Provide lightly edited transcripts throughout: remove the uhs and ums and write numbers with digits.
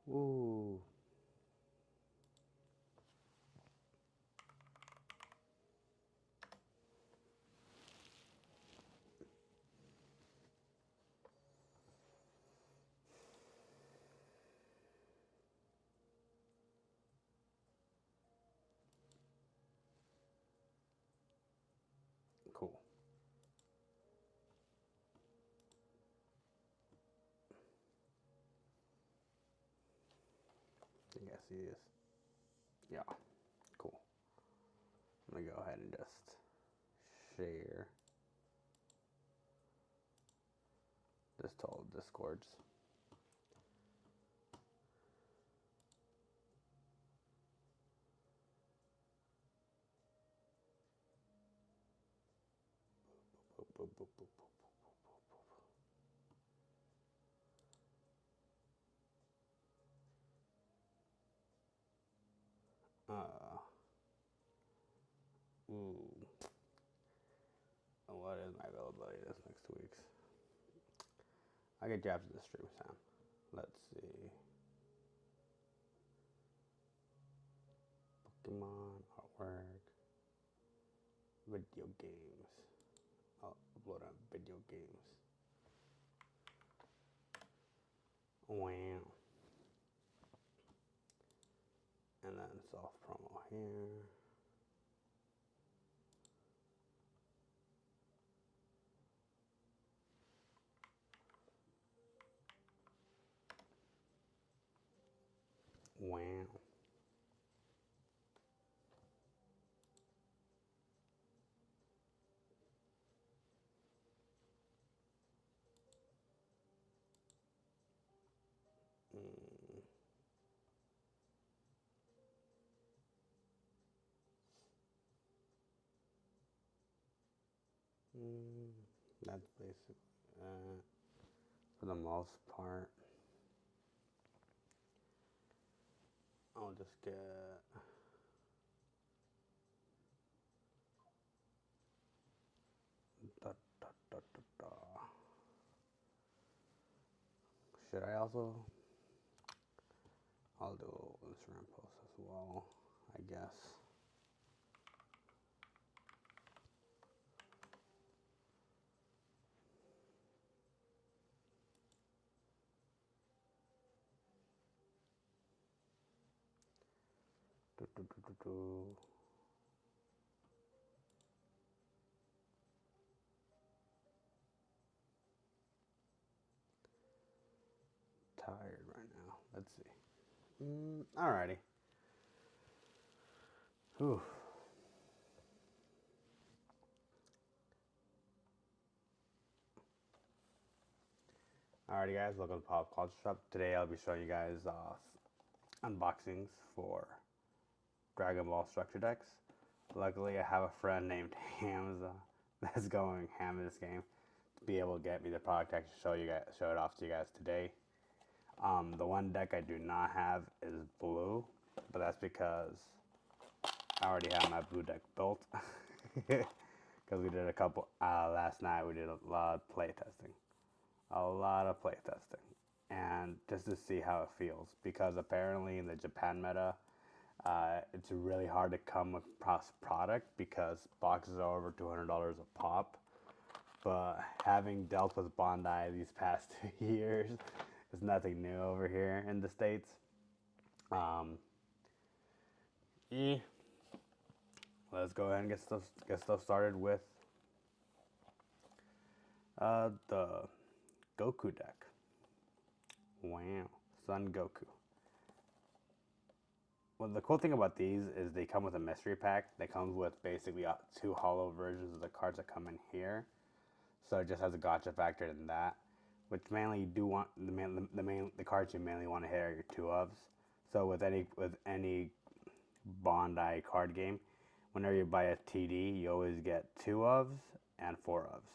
Ooh. Cool. I guess he is. Yeah. Cool. I'm gonna go ahead and just share this to all discords. Boop, boop, boop, boop, boop. Ooh. What is my availability this next 2 weeks? I get jabs to the stream, Sam. Let's see. Pokemon, artwork, video games. I'll upload on video games. Wow. And then soft promo here. Wow. Mm. Mm. That's basically for the most part. I'll just get da, da, da, da, da. Should I also? I'll do an Instagram post as well, I guess. Do, do, do, do, do. Tired right now. Let's see. Alrighty. Whew. Alrighty, guys. Welcome to Pop Culture Shop. Today, I'll be showing you guys unboxings for Dragon Ball structure decks. Luckily, I have a friend named Hamza that's going ham in this game to be able to get me the product to actually show it off to you guys today. The one deck I do not have is blue, but that's because I already have my blue deck built. Because we did a couple last night. We did a lot of play testing, and just to see how it feels. Because apparently in the Japan meta, it's really hard to come across product because boxes are over $200 a pop. But having dealt with Bondi these past 2 years, it's nothing new over here in the States. Yeah, let's go ahead and get stuff started with the Goku deck. Wow, Son Goku. Well, the cool thing about these is they come with a mystery pack. They come with basically two hollow versions of the cards that come in here. So it just has a gotcha factor in that. Which mainly you do want the cards you mainly want to hit are your two ofs. So with any Bondi card game, whenever you buy a TD, you always get two ofs and four ofs.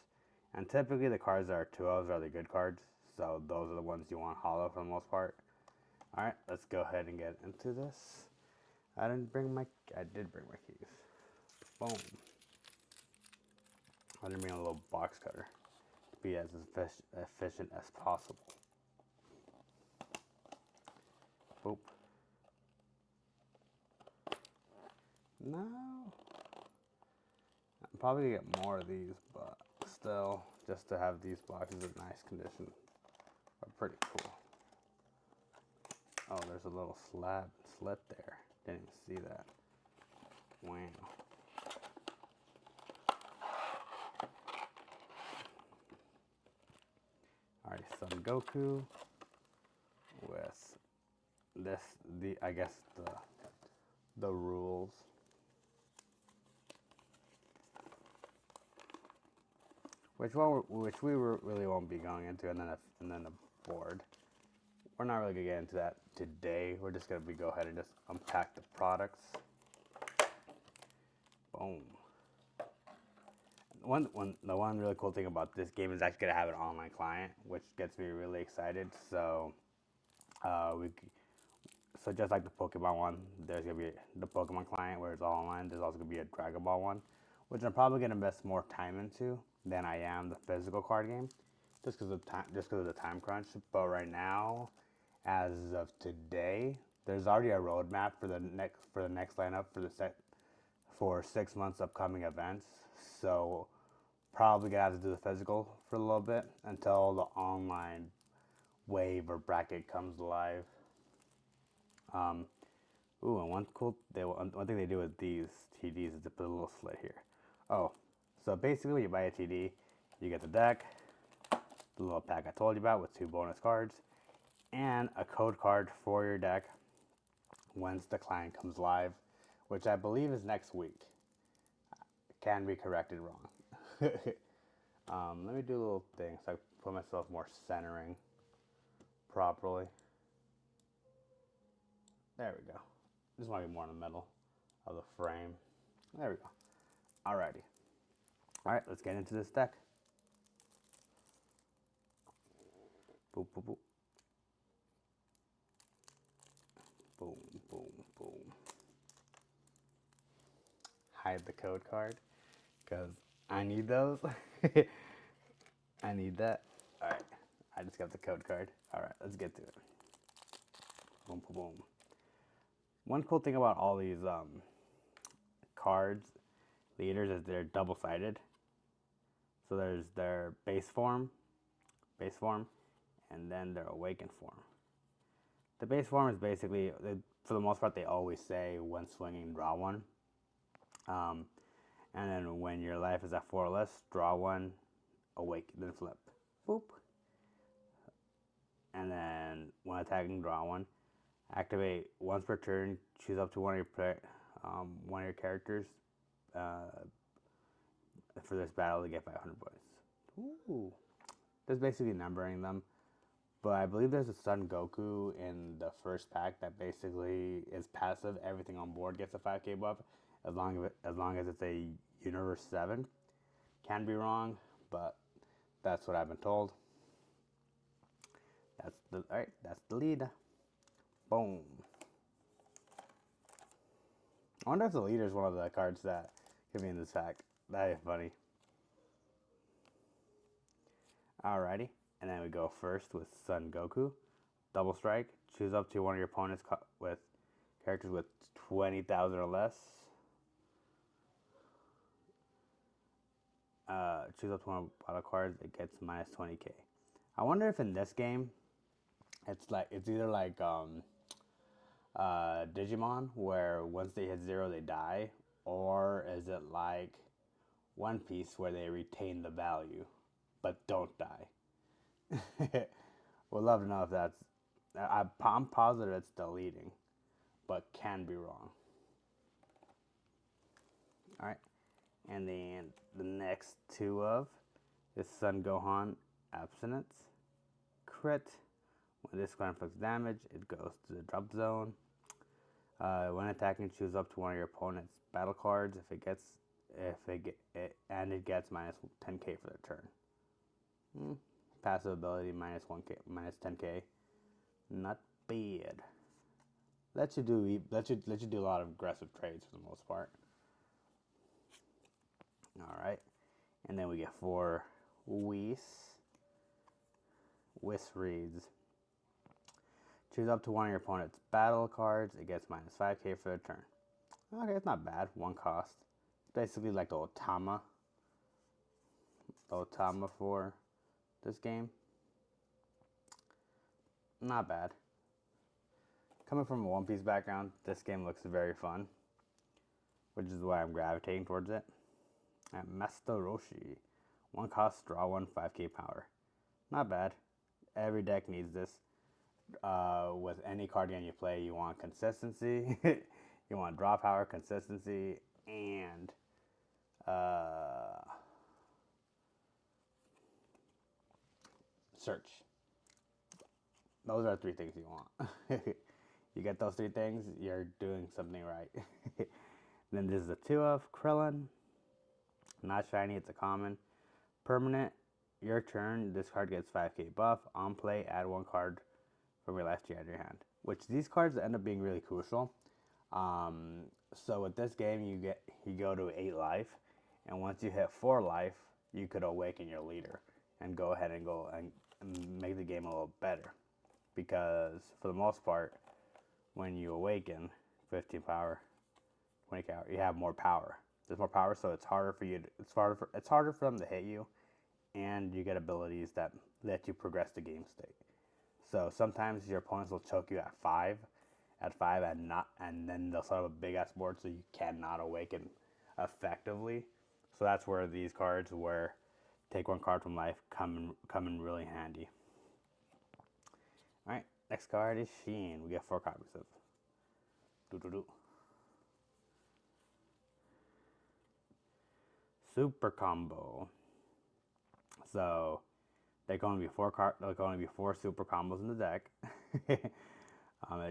And typically the cards that are two ofs are the good cards. So those are the ones you want hollow for the most part. Alright, let's go ahead and get into this. I did bring my keys. Boom. I didn't bring a little box cutter to be as efficient as possible. Boop. No. I'm probably gonna get more of these, but still, just to have these boxes in nice condition are pretty cool. Oh, there's a little slit there. Didn't even see that. Wow. Alright, Son Goku with this, I guess the rules. Which we really won't be going into, and then the board. We're not really gonna get into that today. We're just gonna go ahead and just unpack the products. Boom. The one really cool thing about this game is actually gonna have an online client, which gets me really excited. So, so just like the Pokemon one, there's gonna be the Pokemon client where it's all online. There's also gonna be a Dragon Ball one, which I'm probably gonna invest more time into than I am the physical card game, just because of the time crunch. But right now, as of today, there's already a roadmap for the next lineup for 6 months upcoming events. So probably gonna have to do the physical for a little bit until the online wave or bracket comes live. Ooh, and one thing they do with these TDs is to put a little slit here. Oh, so basically when you buy a TD, you get the deck, the little pack I told you about with 2 bonus cards, and a code card for your deck once the client comes live, which I believe is next week. Can be corrected wrong. Let me do a little thing so I put myself more centering properly. There we go. Just want to be more in the middle of the frame. There we go. Alrighty. Alright, let's get into this deck. Boop, boop, boop. Boom, boom, boom. Hide the code card, because I need those. I need that. Alright, I just got the code card. Alright, let's get to it. Boom, boom, boom. One cool thing about all these cards, leaders, is they're double-sided. So there's their base form, and then their awakened form. The base form is basically, for the most part, they always say when swinging, draw one. And then when your life is at 4 or less, draw one, awaken, then flip. Boop. And then when attacking, draw one. Activate once per turn. Choose up to one of your characters for this battle to get 500 points. Ooh. That's basically numbering them. But I believe there's a Son Goku in the first pack that basically is passive. Everything on board gets a 5k buff as long as it's a Universe 7. Can be wrong, but that's what I've been told. Alright, that's the lead. Boom. I wonder if the leader is one of the cards that could be in this pack. That is funny. Alrighty, and then we go first with Son Goku. Double strike. Choose up to one of your opponents with characters with 20,000 or less. Choose up to one battle cards. It gets minus 20k. I wonder if in this game, it's either like Digimon, where once they hit 0 they die, or is it like One Piece where they retain the value but don't die? Would love to know if that's. I'm positive it's deleting, but can be wrong. All right, and then the next 2 of is Son Gohan Abstinence. Crit. When this card inflicts damage, it goes to the drop zone. When attacking, choose up to one of your opponent's battle cards. It gets minus 10k for the turn. Passive ability minus 1k, minus 10k. Not bad. Let you do a lot of aggressive trades for the most part. All right, and then we get 4 Whis reads. Choose up to one of your opponent's battle cards. It gets minus 5k for the turn. Okay, it's not bad. 1 cost. Basically like the Otama for this game. Not bad. Coming from a One Piece background, this game looks very fun, which is why I'm gravitating towards it. At Master Roshi. 1 cost, draw 1, 5k power. Not bad. Every deck needs this. With any card game you play, you want consistency, you want draw power, consistency, and search. Those are 3 things you want. You get those 3 things, you're doing something right. Then there's the 2 of Krillin. Not shiny, it's a common. Permanent, your turn, this card gets 5k buff. On play, add 1 card from your left hand to your hand. Which these cards end up being really crucial. So with this game, you go to 8 life. And once you hit 4 life, you could awaken your leader. And go ahead and make the game a little better. Because for the most part, when you awaken 15 power, 20 power, you have more power. There's more power, so it's harder for you. It's harder for them to hit you, and you get abilities that let you progress the game state. So sometimes your opponents will choke you at 5, and then they'll set up a big ass board, so you cannot awaken effectively. So that's where these cards, where take 1 card from life, come in really handy. All right, next card is Sheen. We get 4 copies of. Super combo. So there can only be 4 super combos in the deck. It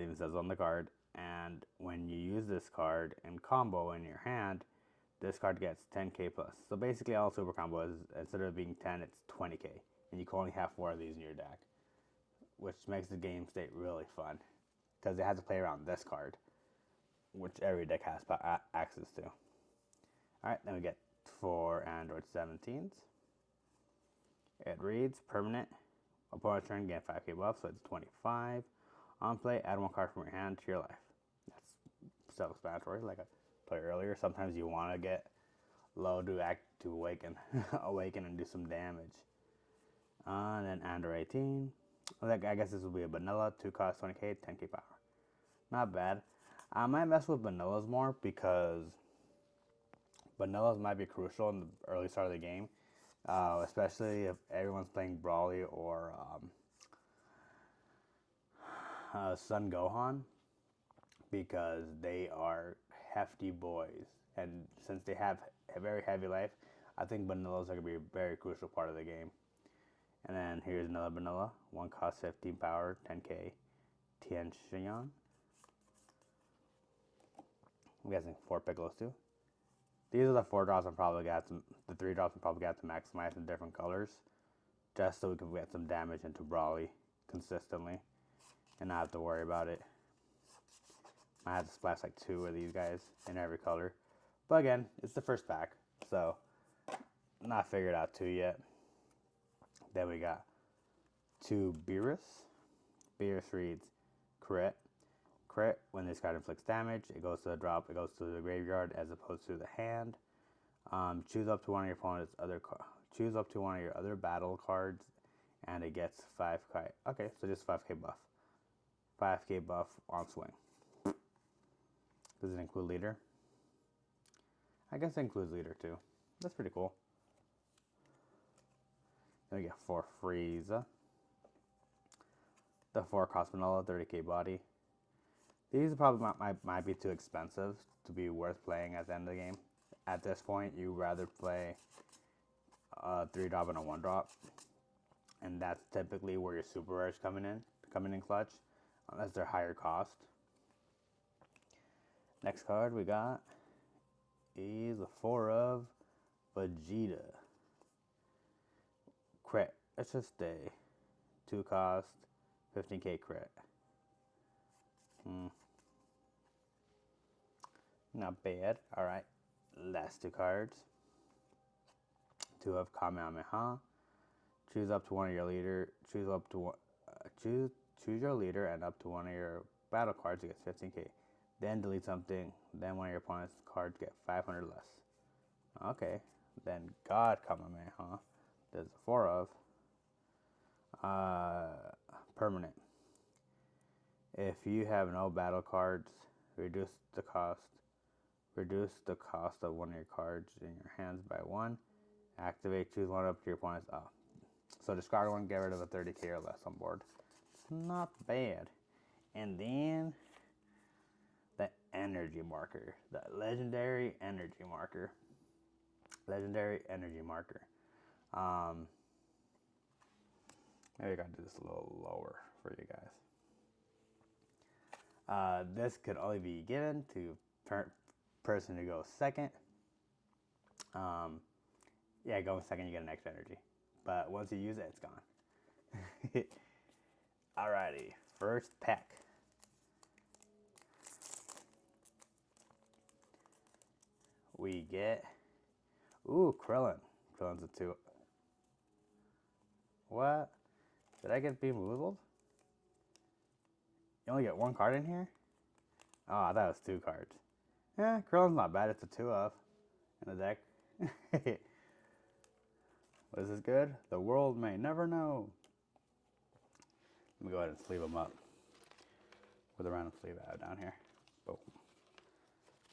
even says on the card. And when you use this card in combo in your hand, this card gets 10k plus. So basically all super combos, instead of being 10, it's 20k. And you can only have 4 of these in your deck, which makes the game state really fun. Because it has to play around this card, which every deck has access to. Alright, then we get 4 Android 17s. It reads, permanent. Opponent's turn, get 5k buff, so it's 25. On play, add 1 card from your hand to your life. That's self-explanatory, like I played earlier. Sometimes you want to get low to awaken, awaken and do some damage. And then Android 18. I guess this will be a vanilla, 2 cost, 20k, 10k power. Not bad. I might mess with vanillas more because vanillas might be crucial in the early start of the game, especially if everyone's playing Brawly or Sun Gohan, because they are hefty boys, and since they have a very heavy life, I think vanillas are going to be a very crucial part of the game. And then here's another vanilla, 1 cost, 15 power, 10k, Tien Shinyan. I'm guessing 4 Piccolos too. These are the 4 drops I'm probably got the 3 drops I'm probably got to maximize in different colors, just so we can get some damage into Brawly consistently and not have to worry about it. I have to splash like 2 of these guys in every color. But again, it's the first pack, so not figured out 2 yet. Then we got 2 Beerus. Beerus reads, crit. Crit, when this card inflicts damage, it goes to the drop, it goes to the graveyard as opposed to the hand. Choose up to one of your opponent's choose up to one of your other battle cards, and it gets 5k. Okay, so just 5k buff. 5k buff on swing. Does it include leader? I guess it includes leader too. That's pretty cool. Then we get 4 Frieza. The 4 cost vanilla, 30k body. These probably might be too expensive to be worth playing at the end of the game. At this point, you rather play a 3-drop and a 1-drop, and that's typically where your super rares coming in clutch, unless they're higher cost. Next card we got is a 4 of Vegeta. Crit. It's just a 2 cost, 15k crit. Not bad. Alright. Last 2 cards. 2 of Kamehameha. Choose up to one of your leader. Choose choose your leader and up to one of your battle cards gets 15k. Then delete something. Then one of your opponent's cards get 500 less. Okay. Then God Kamehameha, huh? There's 4 of. Permanent. If you have no battle cards, reduce the cost. Reduce the cost of one of your cards in your hands by 1. Activate, choose one up to your opponent's. Oh. So discard 1, get rid of a 30k or less on board. It's not bad. And then the energy marker. The legendary energy marker. Legendary energy marker. Maybe I gotta do this a little lower for you guys. This could only be given to person who goes second. Yeah, going second, you get an extra energy. But once you use it, it's gone. Alrighty, first pack. We get, ooh, Krillin. Krillin's a 2. What? Did I get Bemoozled? You only get 1 card in here? Oh, I thought it was 2 cards. Yeah, Krillin's not bad. It's a 2 of in the deck. Was this good? The world may never know. Let me go ahead and sleeve them up with a random sleeve I have down here. Boom.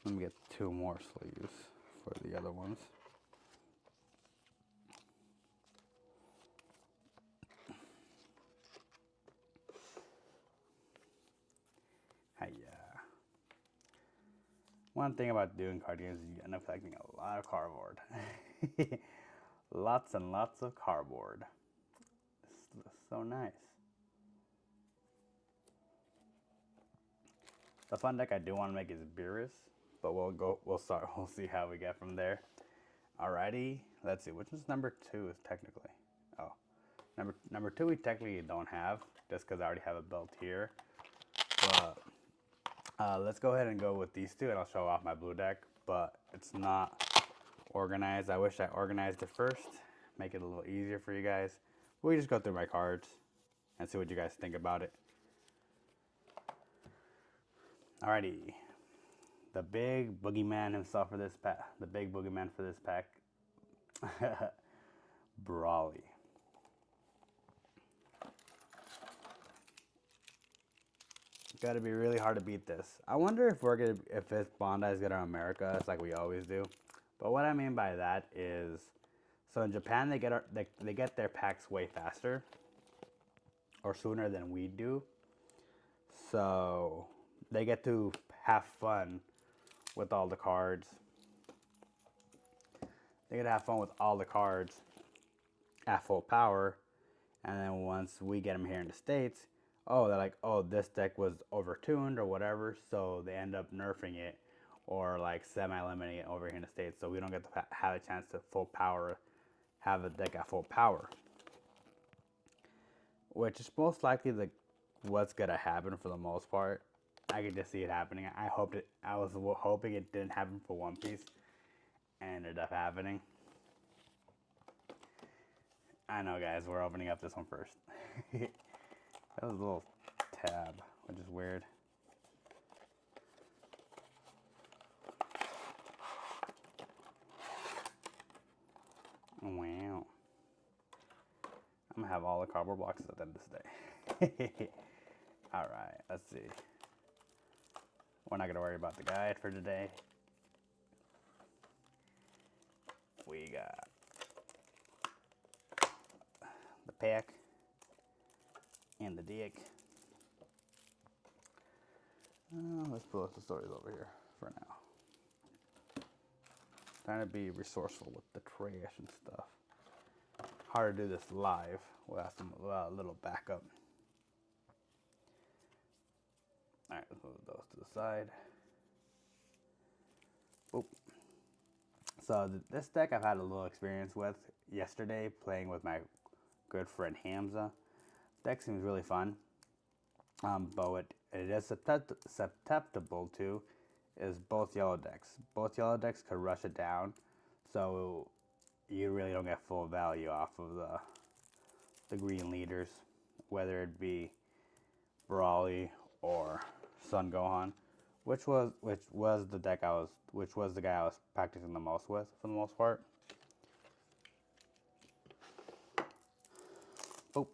Let me get 2 more sleeves for the other ones. Hiya. One thing about doing card games is you end up collecting a lot of cardboard. Lots and lots of cardboard. This looks so nice. The fun deck I do want to make is Beerus, but we'll see how we get from there. Alrighty, let's see, which is number 2 is technically. Oh, number 2 we technically don't have, just because I already have it built here. But let's go ahead and go with these 2, and I'll show off my blue deck, but it's not organized. I wish I organized it first, make it a little easier for you guys. We just go through my cards and see what you guys think about it. Alrighty, the big boogeyman himself for this pack. The big boogeyman for this pack, Brawly. Got to be really hard to beat this. I wonder if if Bandai's gonna America, it's like we always do. But what I mean by that is, so in Japan they get their packs way faster or sooner than we do. So they get to have fun with all the cards. They get to have fun with all the cards at full power. And then once we get them here in the States, oh, they're like, oh, this deck was overtuned or whatever. So they end up nerfing it or like semi-limiting it over here in the States. So we don't get to have a chance to full power, have a deck at full power. Which is most likely what's going to happen for the most part. I could just see it happening. I was hoping it didn't happen for One Piece, and ended up happening. I know, guys, we're opening up this one first. That was a little tab, which is weird. Wow. I'm gonna have all the cardboard boxes at the end of this day. Alright, let's see. We're not going to worry about the guide for today. We got the pack and the deck. Let's pull up the stories over here for now. Trying to be resourceful with the trash and stuff. Hard to do this live without a little backup. Alright, let's move those to the side. Boop. So this deck I've had a little experience with yesterday, playing with my good friend Hamza. Deck seems really fun. But what it is susceptible to is both yellow decks. Both yellow decks could rush it down, so you really don't get full value off of the green leaders, whether it be Brawly, or Sun Gohan, which was the deck which was the guy I was practicing the most with for the most part. Oh.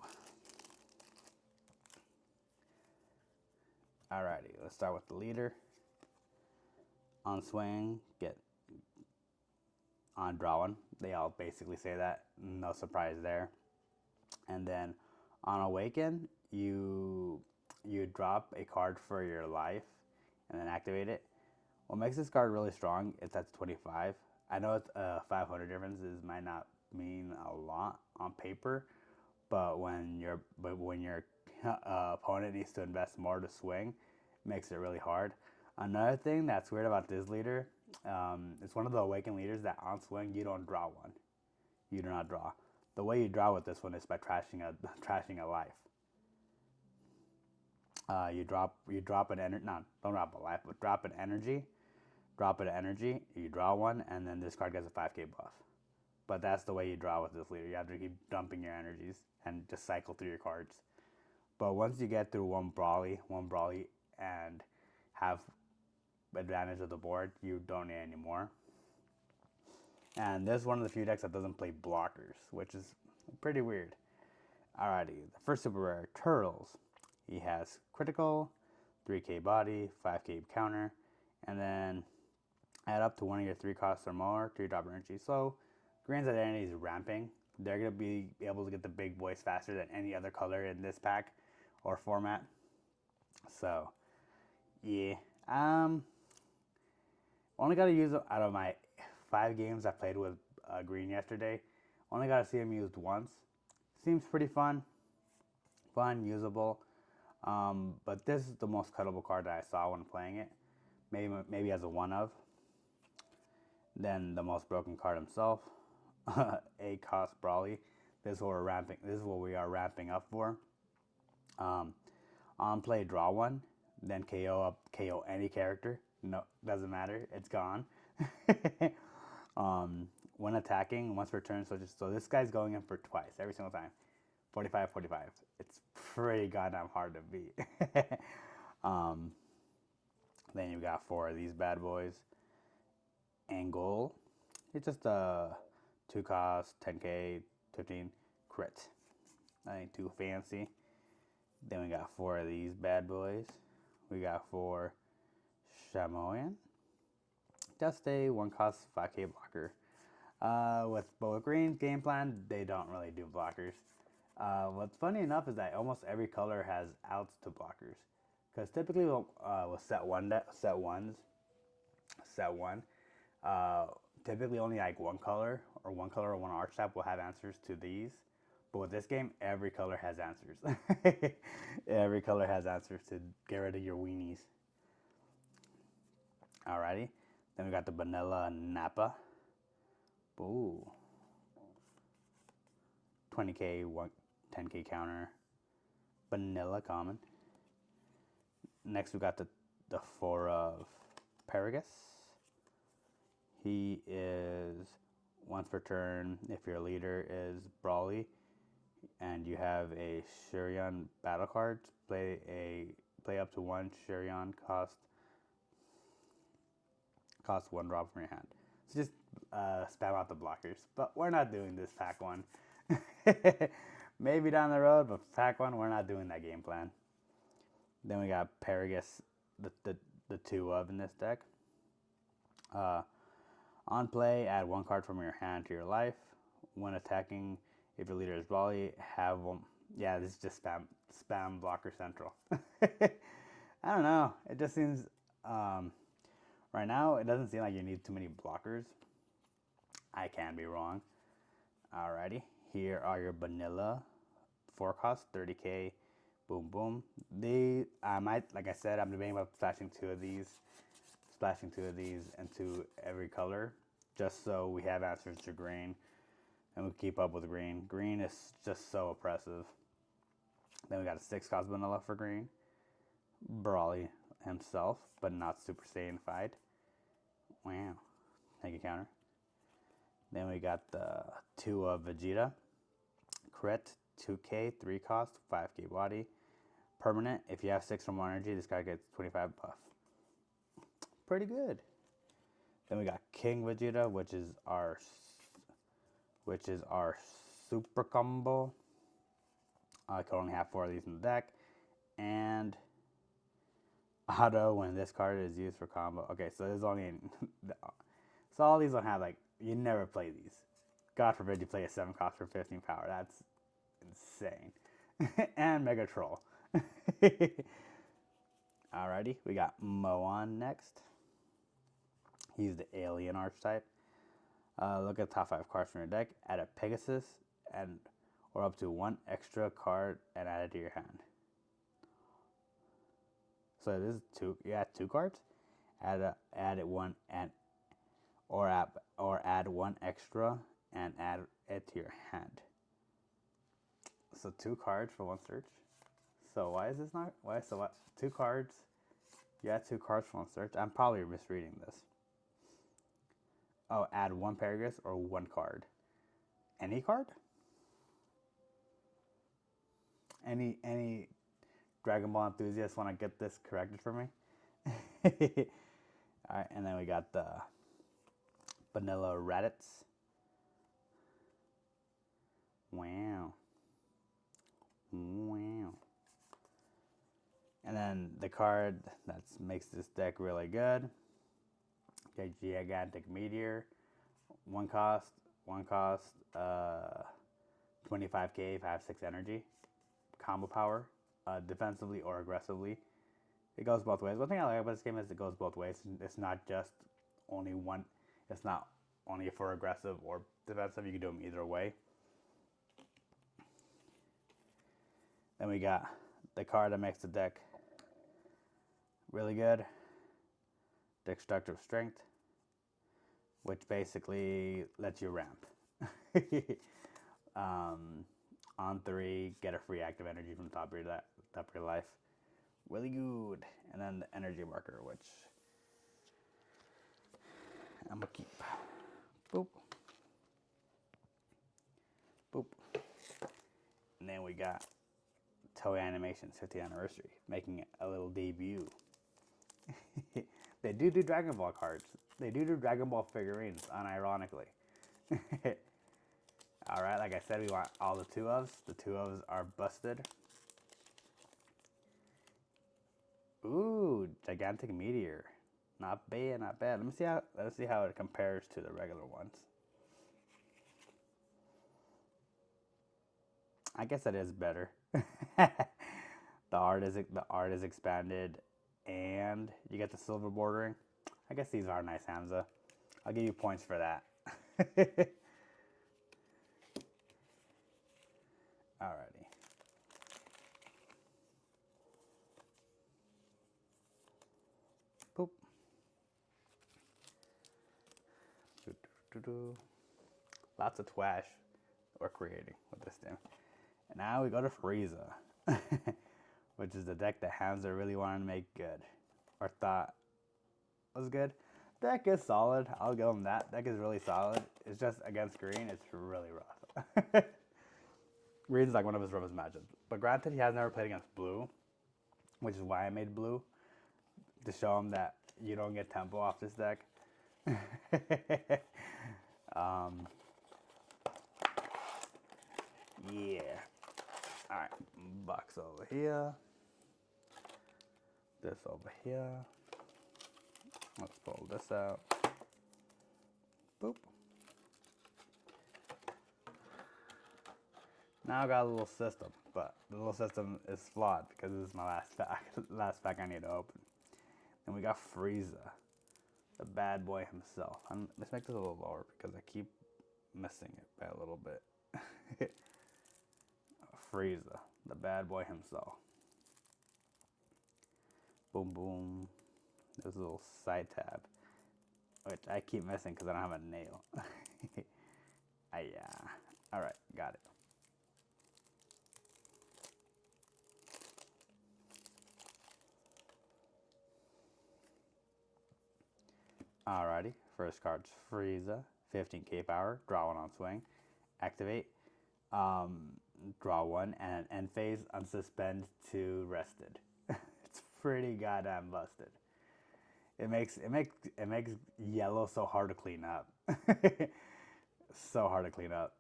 Alrighty, let's start with the leader. On swing, get on drawing. They all basically say that. No surprise there. And then on awaken, you drop a card for your life and then activate it. What makes this card really strong is that's 25. I know it's 500 differences might not mean a lot on paper, but when your opponent needs to invest more to swing, it makes it really hard. Another thing that's weird about this leader, it's one of the awakened leaders that on swing you don't draw one. You do not draw. The way you draw with this one is by trashing a life. You drop an energy. No, don't drop a life, but drop an energy. Drop an energy. You draw one, and then this card gets a 5k buff. But that's the way you draw with this leader. You have to keep dumping your energies and just cycle through your cards. But once you get through one brawly, and have advantage of the board, you don't need any more. And this is one of the few decks that doesn't play blockers, which is pretty weird. Alrighty, the first super rare, Turtles. He has critical, 3k body, 5k counter, and then add up to one of your 3 costs or more to your drop energy. So Green's identity is ramping. They're going to be able to get the big boys faster than any other color in this pack or format. So, yeah. Only got to use it out of my 5 games I played with Green yesterday. Only got to see him used once. Seems pretty fun. Fun, usable. But this is the most cuttable card that I saw when playing it. Maybe as a one of. Then the most broken card himself. A cost Brawly. This is what we are ramping up for. On play, draw one, then KO any character. No, doesn't matter. It's gone. When attacking, once per turn, so this guy's going in for twice every single time. 45, 45. It's pretty goddamn hard to beat. Then you got 4 of these bad boys. Angle. It's just a 2 cost, 10k, 15 crit. Nothing too fancy. Then we got 4 of these bad boys. We got 4 Shamoyan. Just a 1 cost 5k blocker. With Green's game plan, they don't really do blockers. What's funny enough is that almost every color has outs to blockers. Because typically with set one, typically only like one color or one archetype will have answers to these. But with this game, every color has answers. Every color has answers to get rid of your weenies. Alrighty. Then we got the vanilla Nappa. Ooh. 20k, 10k counter. Vanilla common. Next we got the 4 of Paragus. He is once per turn if your leader is Brawly and you have a Shurion battle card, play up to 1 Shurion cost 1 drop from your hand. So just spam out the blockers. But we're not doing this pack one. Maybe down the road, but pack one, we're not doing that game plan. Then we got Paragus, the 2 of in this deck. On play, add 1 card from your hand to your life. When attacking, if your leader is Brawly, have one. Yeah, this is just spam blocker central. I don't know. It just seems right now it doesn't seem like you need too many blockers. I can be wrong. Alrighty, here are your vanilla 4 cost 30k. Boom boom. I might, like I said, I'm debating about splashing 2 of these into every color, just so we have answers to Green, and we keep up with Green. Green is just so oppressive. Then we got a 6 cost vanilla for Green. Brawly himself, but not Super Saiyanified. Wow. Take a counter. Then we got the 2 of Vegeta. Crit, 2k, 3 cost, 5k body. Permanent, if you have 6 or more energy, this guy gets 25 buff. Pretty good. Then we got King Vegeta, which is our super combo. I can only have 4 of these in the deck. And auto when this card is used for combo. Okay, so there's only so all these don't have, like, you never play these. God forbid you play a 7 cost for 15 power. That's insane. And Mega Troll. Alrighty, we got Moan next. He's the alien archetype. Look at the top 5 cards from your deck. Add a Pegasus or up to 1 extra card and add it to your hand. So this is 2. You add 2 cards. Add it 1 or add 1 extra and add it to your hand. So 2 cards for 1 search. So why is this not? Why? So what? 2 cards. You add 2 cards for 1 search. I'm probably misreading this. Oh, add 1 Paragus or 1 card. Any card? Any Dragon Ball enthusiasts want to get this corrected for me? Alright, and then we got the Vanilla Raditz. Wow. Wow. And then the card that makes this deck really good. Okay, Gigantic Meteor. 1 cost, 25k, 5/6 energy. Combo power, defensively or aggressively. It goes both ways. One thing I like about this game is it goes both ways. It's not just only one. It's not only for aggressive or defensive. You can do them either way. Then we got the card that makes the deck really good. Destructive Strength, which basically lets you ramp. On 3, get a free active energy from the top of your life. Really good. And then the Energy Marker, which I'm gonna keep. Boop. Boop. And then we got Toei Animation's 50th anniversary, making a little debut. They do Dragon Ball cards. They do Dragon Ball figurines, unironically. Alright, like I said, we want all the 2-ofs. The 2-ofs are busted. Ooh, Gigantic Meteor. Not bad, not bad. Let's see how it compares to the regular ones. I guess that is better. The art is expanded, and you get the silver bordering. I guess these are nice, Hamza. I'll give you points for that. Alrighty. Boop. Lots of twash we're creating with this thing. And now we go to Frieza, which is the deck that Hamza really wanted to make good, or thought was good. Deck is solid. I'll give him that. Deck is really solid. It's just against green, it's really rough. Green's like one of his roughest matchups. But granted, he has never played against blue, which is why I made blue, to show him that you don't get tempo off this deck. Yeah. Alright, box over here. This over here. Let's pull this out. Boop. Now I got a little system, but the little system is flawed because this is my last pack I need to open. And we got Frieza, the bad boy himself. Let's make this a little lower because I keep missing it by a little bit. Frieza, the bad boy himself. Boom, boom. There's a little side tab, which I keep missing because I don't have a nail. Alright, got it. Alrighty, first card's Frieza, 15k power, draw 1 on swing, activate. draw one, and end phase, unsuspend to rested. It's pretty goddamn busted. It makes yellow so hard to clean up. So hard to clean up.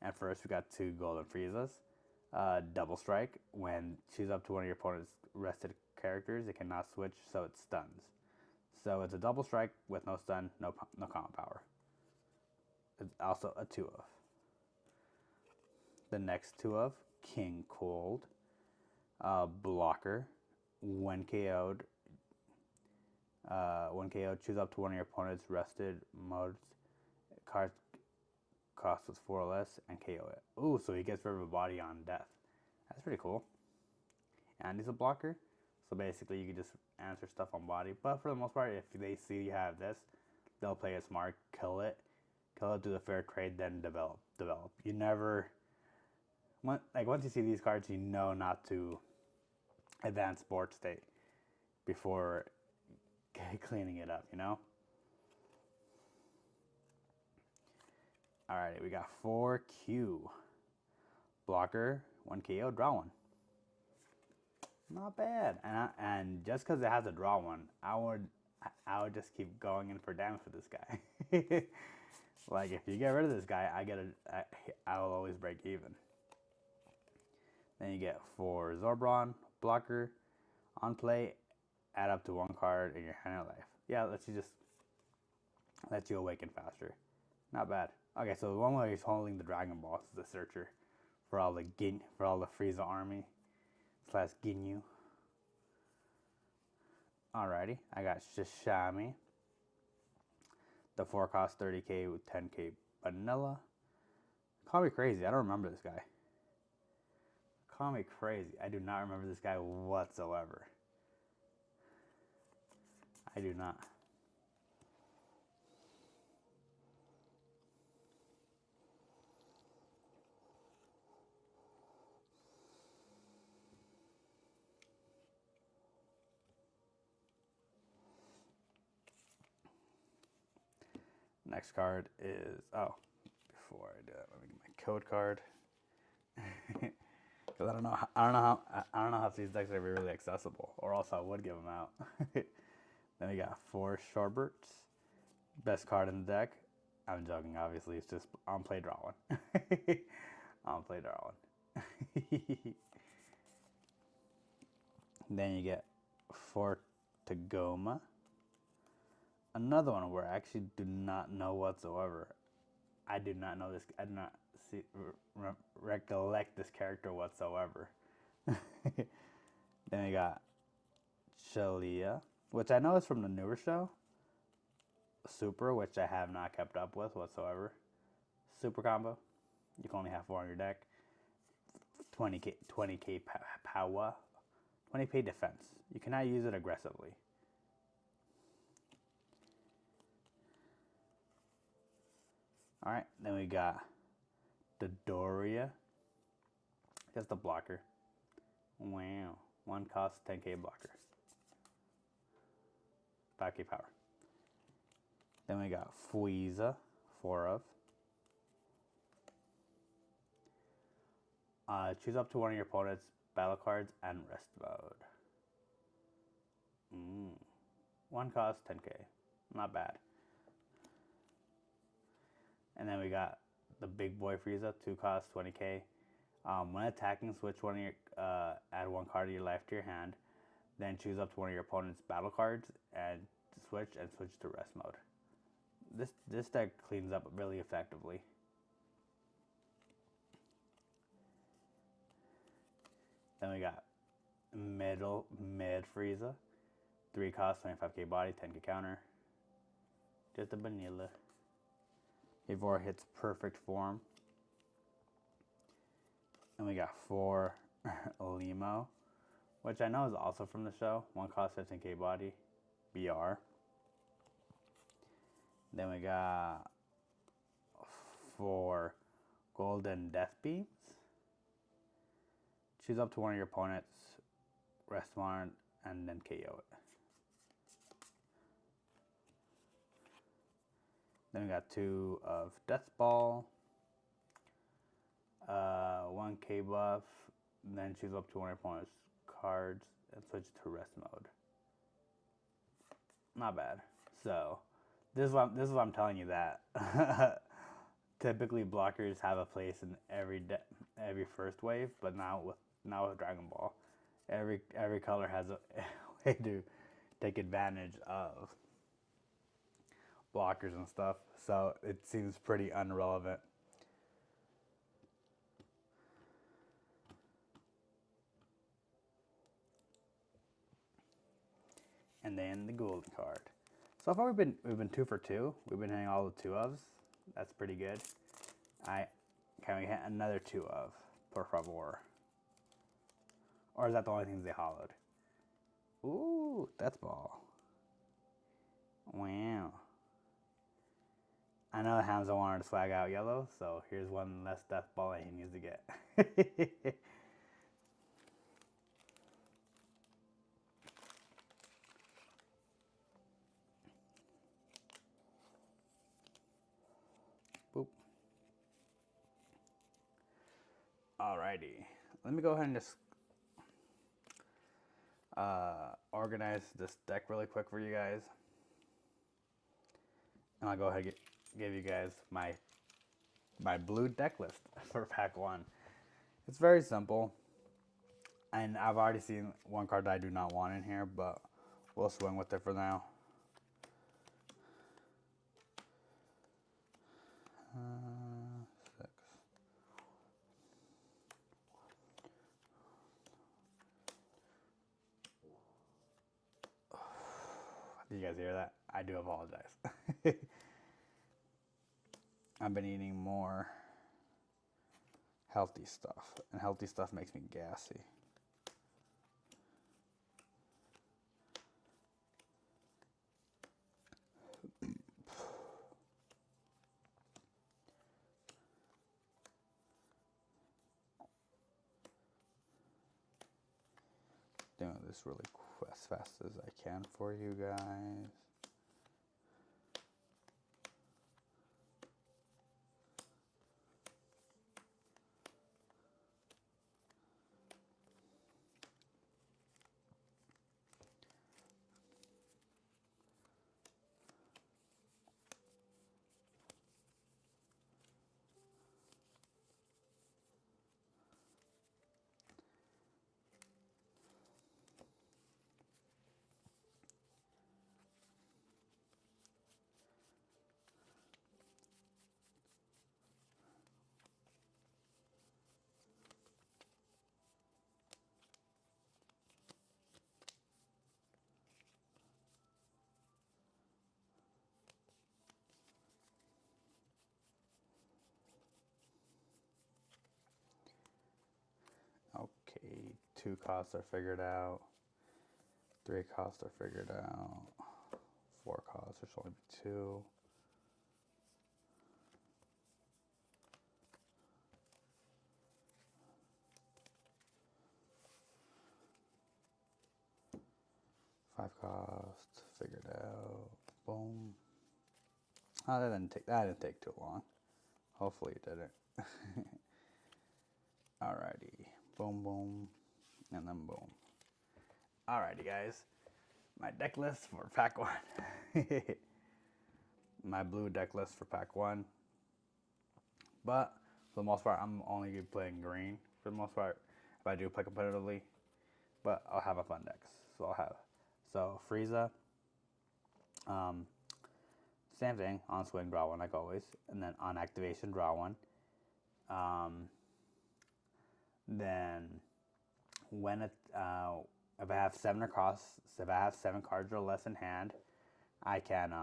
And first we got two golden Friezas. Double strike. When choose up to one of your opponent's rested characters, it cannot switch, so it stuns. So it's a double strike with no stun, no common power. It's also a 2-of. The next 2-of, King Cold. Blocker. When KO'd, choose up to one of your opponent's rested modes. Card cost was 4 or less, and KO it. Ooh, so he gets rid of a body on death. That's pretty cool. And he's a blocker, so basically you can just answer stuff on body. But for the most part, if they see you have this, they'll play it smart, kill it, do the fair trade, then develop. You never, once you see these cards, you know not to advance board state before cleaning it up, you know? Alrighty, we got 4Q. Blocker, 1 KO, draw one. Not bad. And just because it has a draw one, I would just keep going in for damage for this guy. Like, if you get rid of this guy, I will always break even. Then you get 4 Zorbron, blocker, on play, add up to 1 card in your hand or life. Yeah, let you awaken faster. Not bad. Okay, so the one where he's holding the Dragonball is the searcher for all the Frieza army / Ginyu. Alrighty, I got Shishami. The 4 cost 30k with 10k vanilla. Call me crazy, I don't remember this guy. Call me crazy, I do not remember this guy whatsoever. I do not. Next card is, before I do that, let me get my code card. Because I don't know how these decks are really accessible, or else I would give them out. Then we got 4 Shorberts. Best card in the deck. I'm joking, obviously. It's just on play, draw one. On play, draw one. Then you get 4 Tagoma. Another one where I actually do not know whatsoever. I do not know this. I do not recollect this character whatsoever. Then we got Chalia, which I know is from the newer show. Super, which I have not kept up with whatsoever. Super combo. You can only have 4 on your deck. 20k power. 20k defense. You cannot use it aggressively. Alright, then we got the Doria. Just a blocker. Wow. 1 cost, 10k blocker. 5k power. Then we got Frieza, 4 of. Choose up to one of your opponent's battle cards and rest mode. 1 cost, 10k. Not bad. And then we got the big boy Frieza, 2 cost, 20k. When attacking, switch one of your add 1 card of your life to your hand. Then choose up to one of your opponent's battle cards and switch to rest mode. This deck cleans up really effectively. Then we got mid Frieza, 3 cost, 25k body, 10k counter. Just a vanilla. Before it hits perfect form. And we got 4 Limo, which I know is also from the show. 1 cost, 15k body, BR. Then we got 4 Golden Death Beams. Choose up to one of your opponents, rest one, and then KO it. Then we got 2 of Death Ball. 1K buff, then choose up to one opponent's cards and switch to rest mode. Not bad. So this is what I'm telling you, that typically blockers have a place in every first wave, but now with Dragon Ball, every color has a way to take advantage of blockers and stuff. So it seems pretty irrelevant. And then the golden card. So far we've been 2 for 2. We've been hitting all the 2 ofs. That's pretty good. Can we hit another 2 of, por favor? Or is that the only things they hollowed? Ooh, that's ball. Wow. I know Hamza wanted to swag out yellow, so here's one less death ball that he needs to get. Boop. Alrighty. Let me go ahead and just organize this deck really quick for you guys. And I'll go ahead and give you guys my blue deck list for pack 1. It's very simple. And I've already seen one card that I do not want in here, but we'll swing with it for now. Did you guys hear that? I do apologize. I've been eating more healthy stuff, and healthy stuff makes me gassy. Doing this really as fast as I can for you guys. Okay, 2 costs are figured out. 3 costs are figured out. 4 costs, there should only be 2. Five costs figured out. Boom. Oh, that didn't take too long. Hopefully it didn't. Alrighty. Boom, boom, and then boom. Alrighty, guys. My deck list for pack 1. My blue deck list for pack 1. But for the most part, I'm only going to be playing green for the most part if I do play competitively. But I'll have a fun deck. So Frieza. Same thing. On swing, draw 1 like always. And then on activation, draw 1. Then when if I have 7 or costs, if I have 7 cards or less in hand, I can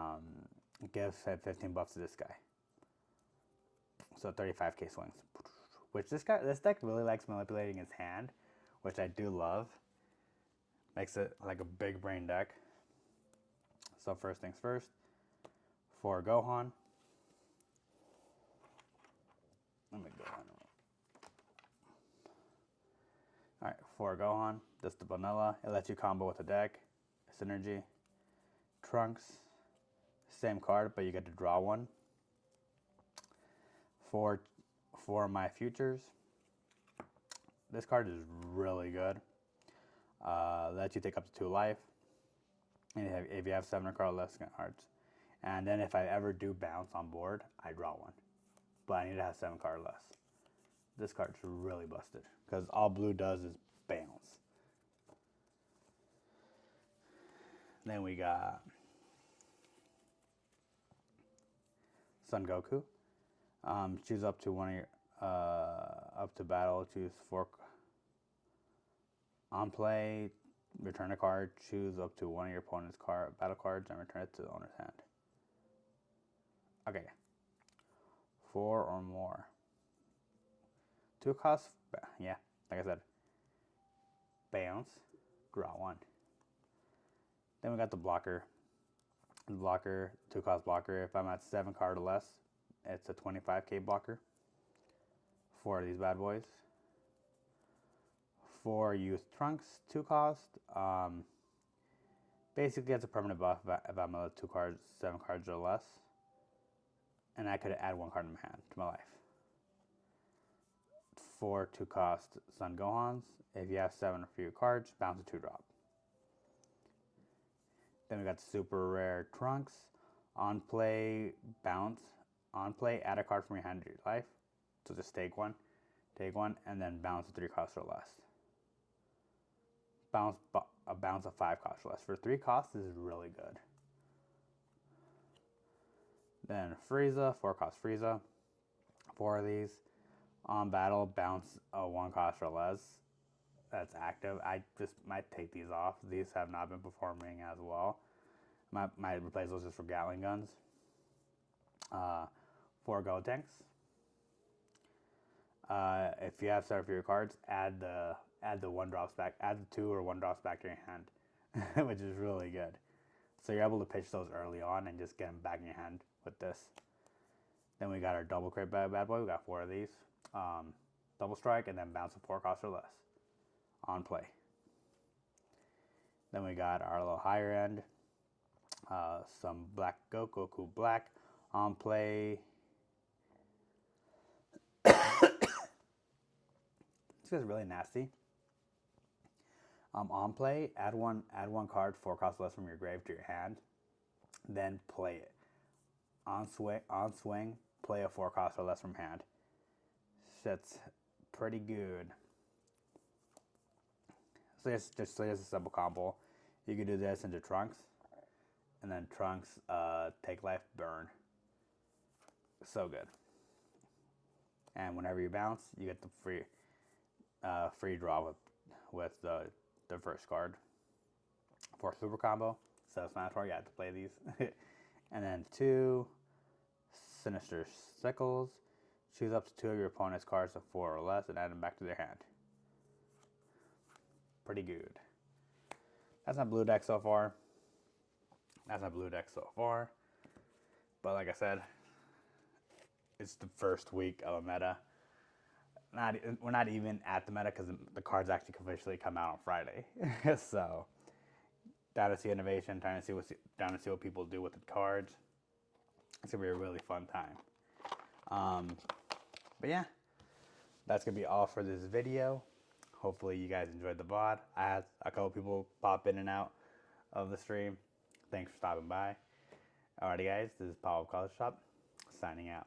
give 15 buffs to this guy. So 35k swings. Which this deck really likes manipulating his hand, which I do love. Makes it like a big brain deck. So first things first, for Gohan. Let me go on. Alright, for Gohan, just the vanilla. It lets you combo with a deck. Synergy. Trunks. Same card, but you get to draw 1. For for my futures, this card is really good. Lets you take up to 2 life. And if you have 7 or card less cards. And then if I ever do bounce on board, I draw 1. But I need to have 7 card less. This card's really busted. Because all blue does is bounce. Then we got Son Goku. Choose up to one of your up to battle. Choose 4 on play. Return a card. Choose up to one of your opponent's battle cards and return it to the owner's hand. Okay. 4 or more. 2 costs. Yeah, like I said. Bounce. Draw 1. Then we got the blocker. The blocker, 2 cost blocker. If I'm at 7 card or less, it's a 25k blocker. 4 of these bad boys. 4 youth trunks, 2 cost. Basically, it's a permanent buff if I'm at 2 cards, 7 cards or less. And I could add 1 card in my hand to my life. 4 2 cost Son Gohans. If you have 7 or fewer cards, bounce a 2 drop. Then we got the super rare trunks. On play, bounce. On play, add a card from your hand to your life. So just take one, and then bounce a 3 cost or less. A bounce of 5 cost or less. For 3 costs, this is really good. Then Frieza, 4 cost Frieza. 4 of these. On battle, bounce a 1 cost or less. That's active. I just might take these off. These have not been performing as well. Might replace those just for Gatling guns. 4 Gotenks. If you have 7 for your cards, add the 1 drops back. Add the 2 or 1 drops back to your hand, which is really good. So you're able to pitch those early on and just get them back in your hand with this. Then we got our double crate bad boy. We got 4 of these. Double strike and then bounce a 4 cost or less on play. Then we got our little higher end. Some black Goku black on play. This is really nasty. On play, add one card 4 cost less from your grave to your hand, then play it. On swing, play a 4 cost or less from hand. Shit's pretty good. So it's just a simple combo. You can do this into Trunks, and then Trunks take life, burn. So good. And whenever you bounce, you get the free draw with the first card. For super combo, self-explanatory, you have to play these. And then 2 Sinister Sickles. Choose up to 2 of your opponent's cards of 4 or less and add them back to their hand. Pretty good. That's my blue deck so far. But like I said, it's the first week of a meta. We're not even at the meta because the cards actually officially come out on Friday. So, down to see innovation, down to see what people do with the cards. It's gonna be a really fun time. But yeah, that's gonna be all for this video. Hopefully you guys enjoyed the VOD. I had a couple people pop in and out of the stream. Thanks for stopping by. Alrighty guys, this is Paul of College Shop, signing out.